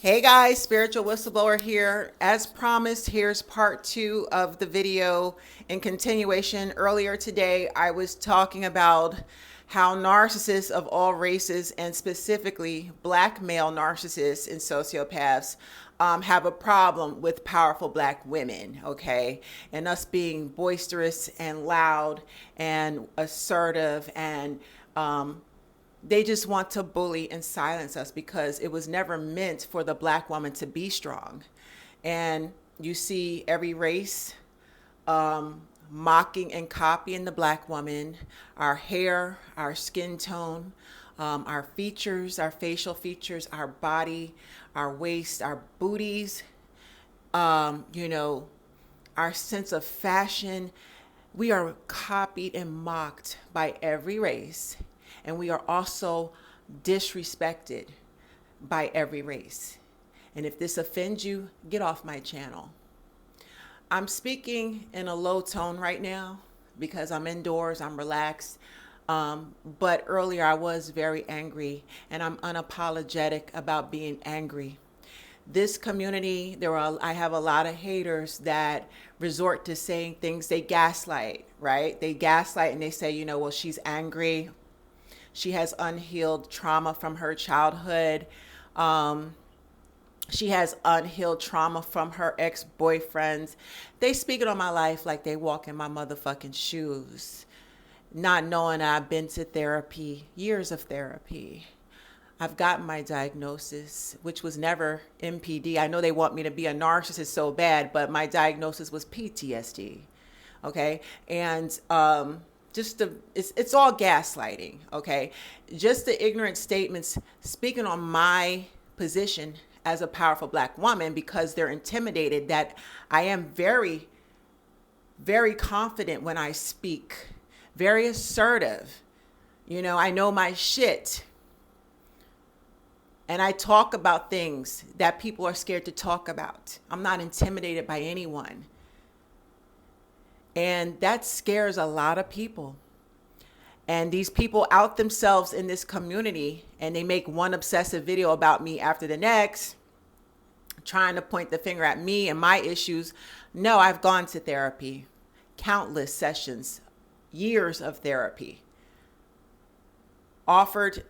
Hey guys, Spiritual Whistleblower here. As promised, here's part 2 of the video. In continuation, earlier today, I was talking about how narcissists of all races, and specifically black male narcissists and sociopaths, have a problem with powerful black women, okay? And us being boisterous and loud and assertive and they just want to bully and silence us because it was never meant for the black woman to be strong. And you see every race mocking and copying the black woman, our hair, our skin tone, our features, our facial features, our body, our waist, our booties, our sense of fashion. We are copied and mocked by every race. And we are also disrespected by every race. And if this offends you, get off my channel. I'm speaking in a low tone right now because I'm indoors, I'm relaxed. But earlier I was very angry, and I'm unapologetic about being angry. This community, I have a lot of haters that resort to saying things. They gaslight, right? They gaslight and they say, well, she's angry. She has unhealed trauma from her childhood. She has unhealed trauma from her ex-boyfriends. They speak it on my life like they walk in my motherfucking shoes, not knowing I've been to therapy, years of therapy. I've gotten my diagnosis, which was never MPD. I know they want me to be a narcissist so bad, but my diagnosis was PTSD. Okay. And, it's all gaslighting, okay? Just the ignorant statements speaking on my position as a powerful black woman because they're intimidated that I am very, very confident when I speak, very assertive. I know my shit. And I talk about things that people are scared to talk about. I'm not intimidated by anyone. And that scares a lot of people. And these people out themselves in this community, and they make one obsessive video about me after the next, trying to point the finger at me and my issues. No, I've gone to therapy, countless sessions, years of therapy. Offered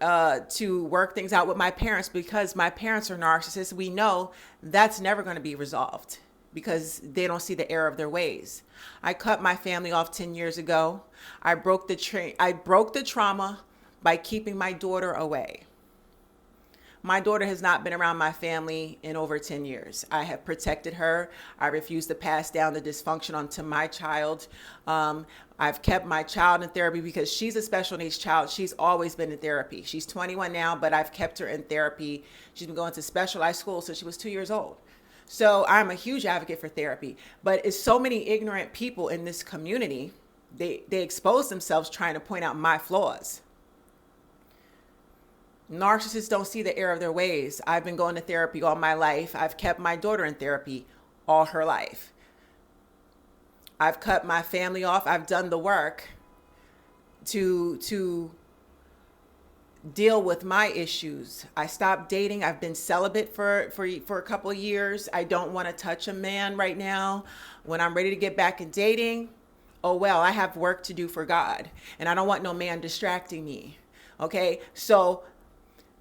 to work things out with my parents because my parents are narcissists. We know that's never going to be resolved, because they don't see the error of their ways. I cut my family off 10 years ago. I broke the trauma by keeping my daughter away. My daughter has not been around my family in over 10 years. I have protected her. I refuse to pass down the dysfunction onto my child. I've kept my child in therapy because she's a special needs child. She's always been in therapy. She's 21 now, but I've kept her in therapy. She's been going to specialized school since she was 2 years old. So I'm a huge advocate for therapy, but it's so many ignorant people in this community. They expose themselves trying to point out my flaws. Narcissists don't see the error of their ways. I've been going to therapy all my life. I've kept my daughter in therapy all her life. I've cut my family off. I've done the work to deal with my issues. I stopped dating. I've been celibate for a couple of years. I don't want to touch a man right now. When I'm ready to get back in dating, oh well, I have work to do for God, and I don't want no man distracting me. Okay, so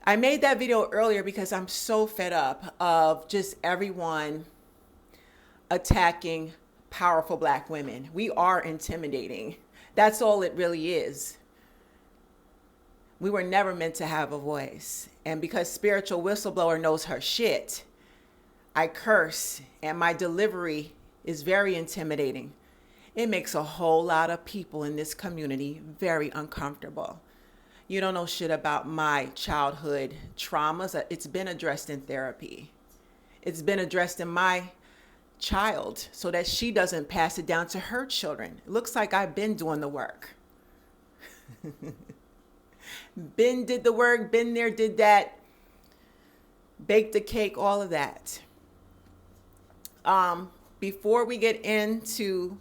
I made that video earlier because I'm so fed up of just everyone attacking powerful black women. We are intimidating. That's all it really is. We were never meant to have a voice. And because Spiritual Whistleblower knows her shit, I curse, and my delivery is very intimidating. It makes a whole lot of people in this community very uncomfortable. You don't know shit about my childhood traumas. It's been addressed in therapy. It's been addressed in my child so that she doesn't pass it down to her children. It looks like I've been doing the work. Been did the work, been there, did that, baked the cake, all of that. Before we get into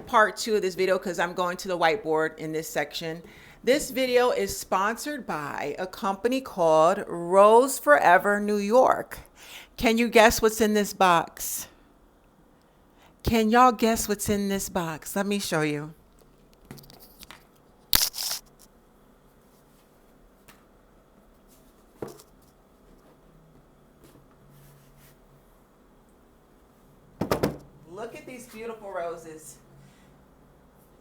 part 2 of this video, because I'm going to the whiteboard in this section, this video is sponsored by a company called Rose Forever New York. Can you guess what's in this box? Can y'all guess what's in this box? Let me show you. Look at these beautiful roses.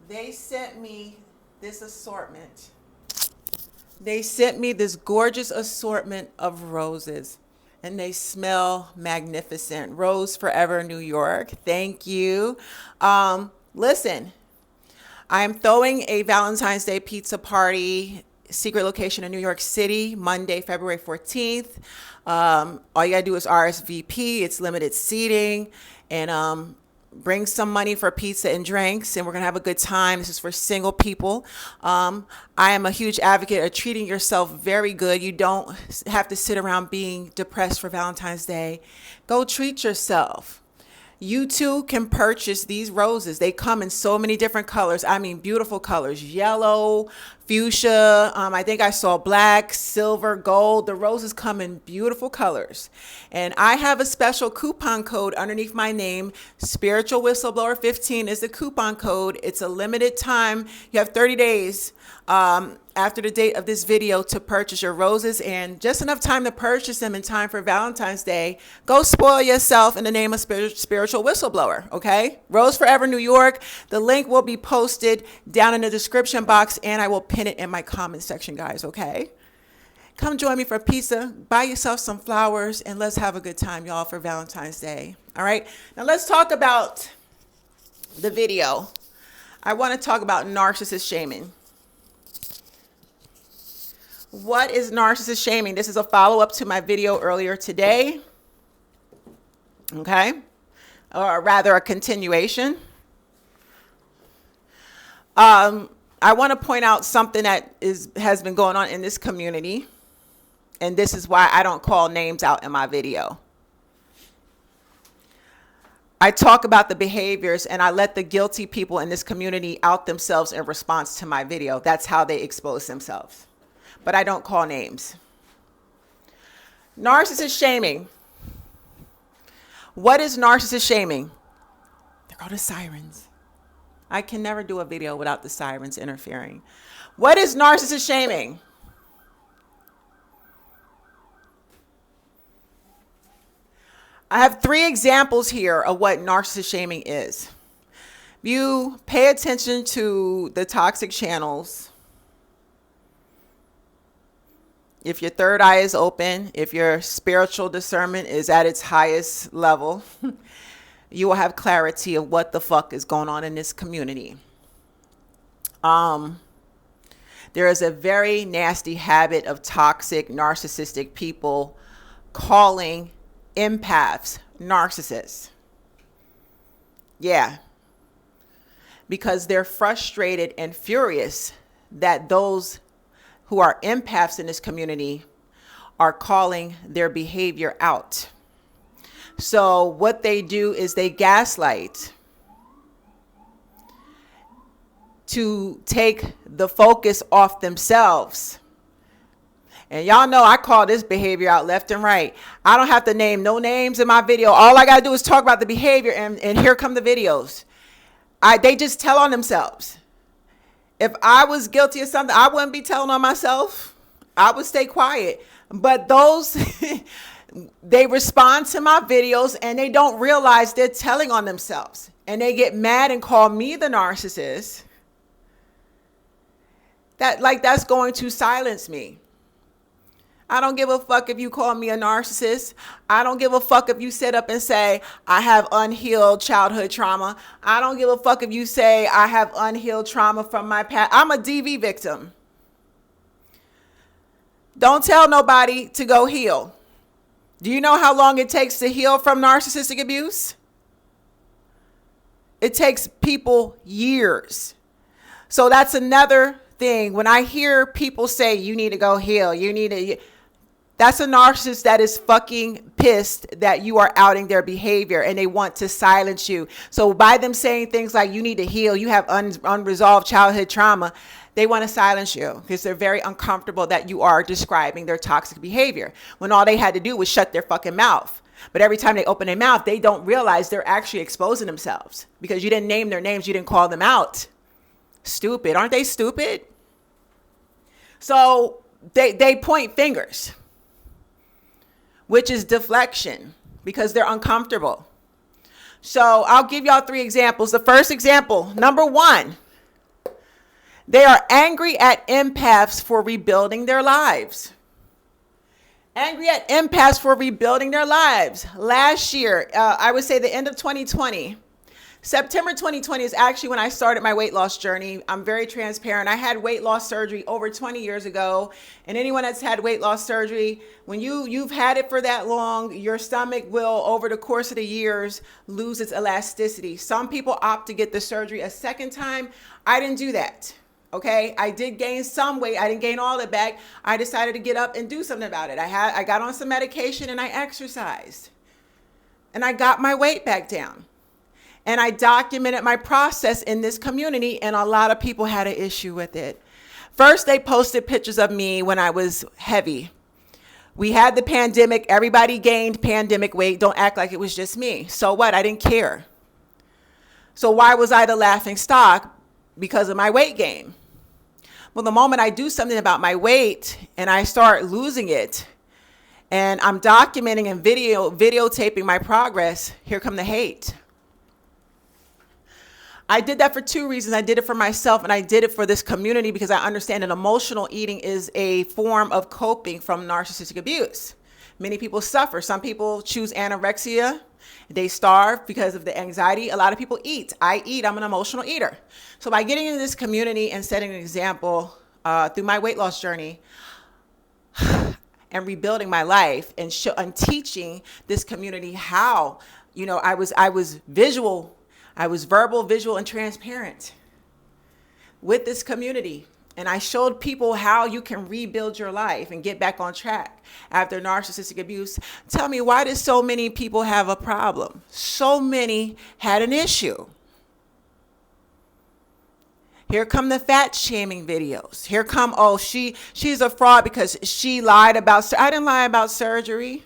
They sent me this assortment. They sent me this gorgeous assortment of roses, and they smell magnificent. Rose Forever New York. Thank you. Listen, I am throwing a Valentine's Day pizza party, secret location in New York City, Monday, February 14th. All you gotta do is RSVP. It's limited seating, and bring some money for pizza and drinks, and we're gonna have a good time. This is for single people. I am a huge advocate of treating yourself very good. You don't have to sit around being depressed for Valentine's Day. Go treat yourself. You too can purchase these roses. They come in so many different colors. I mean, beautiful colors: yellow, fuchsia. I think I saw black, silver, gold. The roses come in beautiful colors. And I have a special coupon code underneath my name. Spiritual Whistleblower 15 is the coupon code. It's a limited time. You have 30 days after the date of this video to purchase your roses, and just enough time to purchase them in time for Valentine's Day. Go spoil yourself in the name of Spiritual Whistleblower, okay? Rose Forever New York. The link will be posted down in the description box, and I will pin it in my comment section, guys, okay? Come join me for pizza, buy yourself some flowers, and let's have a good time, y'all, for Valentine's Day. All right, now let's talk about the video. I want to talk about narcissist shaming. What is narcissist shaming? This is a follow-up to my video earlier today, okay? Or rather a continuation. I want to point out something that has been going on in this community, and this is why I don't call names out in my video. I talk about the behaviors, and I let the guilty people in this community out themselves in response to my video. That's how they expose themselves. But I don't call names. Narcissist shaming. What is narcissist shaming? They're called the sirens. I can never do a video without the sirens interfering. What is narcissist shaming? I have 3 examples here of what narcissist shaming is. You pay attention to the toxic channels. If your third eye is open, if your spiritual discernment is at its highest level, you will have clarity of what the fuck is going on in this community. There is a very nasty habit of toxic, narcissistic people calling empaths narcissists. Yeah. Because they're frustrated and furious that those who are empaths in this community are calling their behavior out. So what they do is they gaslight to take the focus off themselves. And y'all know I call this behavior out left and right. I don't have to name no names in my video. All I got to do is talk about the behavior, and here come the videos. They just tell on themselves. If I was guilty of something, I wouldn't be telling on myself. I would stay quiet. But those, they respond to my videos and they don't realize they're telling on themselves. And they get mad and call me the narcissist. That's going to silence me. I don't give a fuck if you call me a narcissist. I don't give a fuck if you sit up and say, I have unhealed childhood trauma. I don't give a fuck if you say I have unhealed trauma from my past. I'm a DV victim. Don't tell nobody to go heal. Do you know how long it takes to heal from narcissistic abuse? It takes people years. So that's another thing. When I hear people say, you need to go heal, that's a narcissist that is fucking pissed that you are outing their behavior and they want to silence you. So by them saying things like you need to heal, you have unresolved childhood trauma, they want to silence you because they're very uncomfortable that you are describing their toxic behavior when all they had to do was shut their fucking mouth. But every time they open their mouth, they don't realize they're actually exposing themselves because you didn't name their names. You didn't call them out. Stupid. Aren't they stupid? So they point fingers, which is deflection because they're uncomfortable. So I'll give y'all 3 examples. The first example, number 1, they are angry at empaths for rebuilding their lives. Angry at empaths for rebuilding their lives. Last year, I would say the end of 2020, September 2020 is actually when I started my weight loss journey. I'm very transparent. I had weight loss surgery over 20 years ago. And anyone that's had weight loss surgery, when you've had it for that long, your stomach will, over the course of the years, lose its elasticity. Some people opt to get the surgery a second time. I didn't do that. Okay, I did gain some weight. I didn't gain all of it back. I decided to get up and do something about it. I got on some medication and I exercised. And I got my weight back down. And I documented my process in this community, and a lot of people had an issue with it. First, they posted pictures of me when I was heavy. We had the pandemic. Everybody gained pandemic weight. Don't act like it was just me. So what? I didn't care. So why was I the laughing stock? Because of my weight gain. Well, the moment I do something about my weight and I start losing it, and I'm documenting and videotaping my progress, here come the hate. I did that for 2 reasons. I did it for myself and I did it for this community because I understand that emotional eating is a form of coping from narcissistic abuse. Many people suffer. Some people choose anorexia. They starve because of the anxiety. A lot of people eat. I eat. I'm an emotional eater. So by getting into this community and setting an example through my weight loss journey and rebuilding my life and teaching this community how, I was visual. I was verbal, visual, and transparent with this community. And I showed people how you can rebuild your life and get back on track after narcissistic abuse. Tell me, why did so many people have a problem? So many had an issue. Here come the fat shaming videos. Here come, she's a fraud because she lied about, I didn't lie about surgery.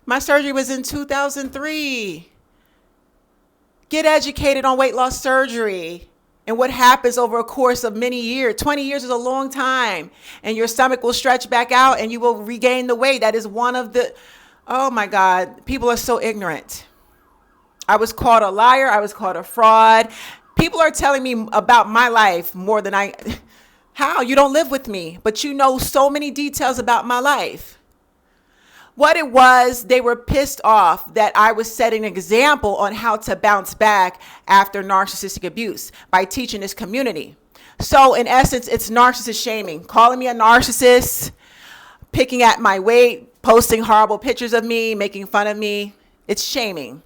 My surgery was in 2003. Get educated on weight loss surgery and what happens over a course of many years. 20 years is a long time. And your stomach will stretch back out and you will regain the weight. That is one of the, oh my God, people are so ignorant. I was called a liar. I was called a fraud. People are telling me about my life more than how? You don't live with me, but you know so many details about my life. What it was, they were pissed off that I was setting an example on how to bounce back after narcissistic abuse by teaching this community. So in essence, it's narcissist shaming, calling me a narcissist, picking at my weight, posting horrible pictures of me, making fun of me. It's shaming.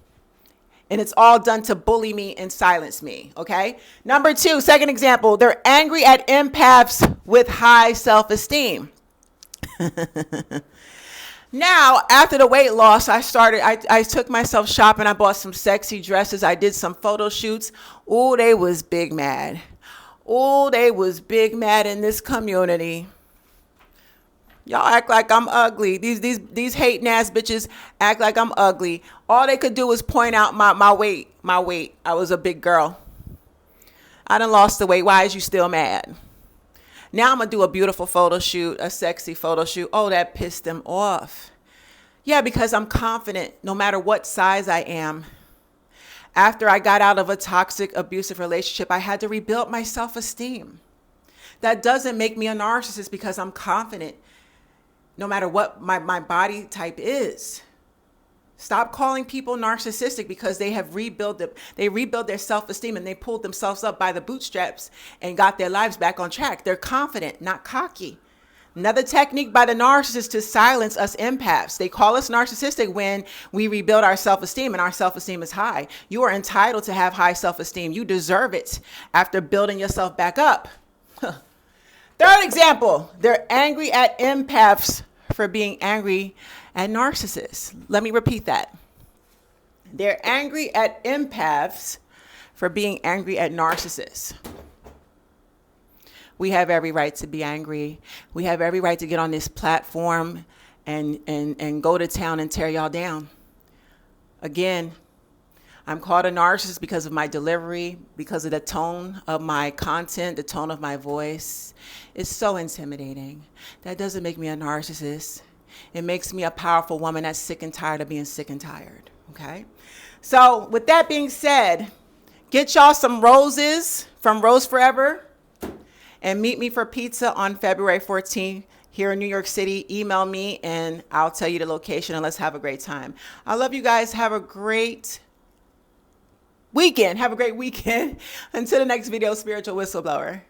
And it's all done to bully me and silence me, okay? Number 2, second example, they're angry at empaths with high self-esteem. Now, after the weight loss, I took myself shopping. I bought some sexy dresses. I did some photo shoots. Oh, they was big mad. Oh, they was big mad in this community. Y'all act like I'm ugly. These hating ass bitches act like I'm ugly. All they could do was point out my weight. I was a big girl. I done lost the weight. Why is you still mad? Now I'm going to do a beautiful photo shoot, a sexy photo shoot. Oh, that pissed them off. Yeah, because I'm confident no matter what size I am. After I got out of a toxic, abusive relationship, I had to rebuild my self-esteem. That doesn't make me a narcissist because I'm confident no matter what my body type is. Stop calling people narcissistic because they have rebuilt their self-esteem and they pulled themselves up by the bootstraps and got their lives back on track. They're confident, not cocky. Another technique by the narcissist to silence us empaths. They call us narcissistic when we rebuild our self-esteem and our self-esteem is high. You are entitled to have high self-esteem. You deserve it after building yourself back up. Third example, they're angry at empaths for being angry at narcissists. Let me repeat that. They're angry at empaths for being angry at narcissists. We have every right to be angry. We have every right to get on this platform and go to town and tear y'all down. Again, I'm called a narcissist because of my delivery, because of the tone of my content, the tone of my voice. It's so intimidating. That doesn't make me a narcissist. It makes me a powerful woman that's sick and tired of being sick and tired. Okay? So with that being said, get y'all some roses from Rose Forever and meet me for pizza on February 14th here in New York City. Email me and I'll tell you the location and let's have a great time. I love you guys. Have a great weekend. Have a great weekend. Until the next video, Spiritual Whistleblower.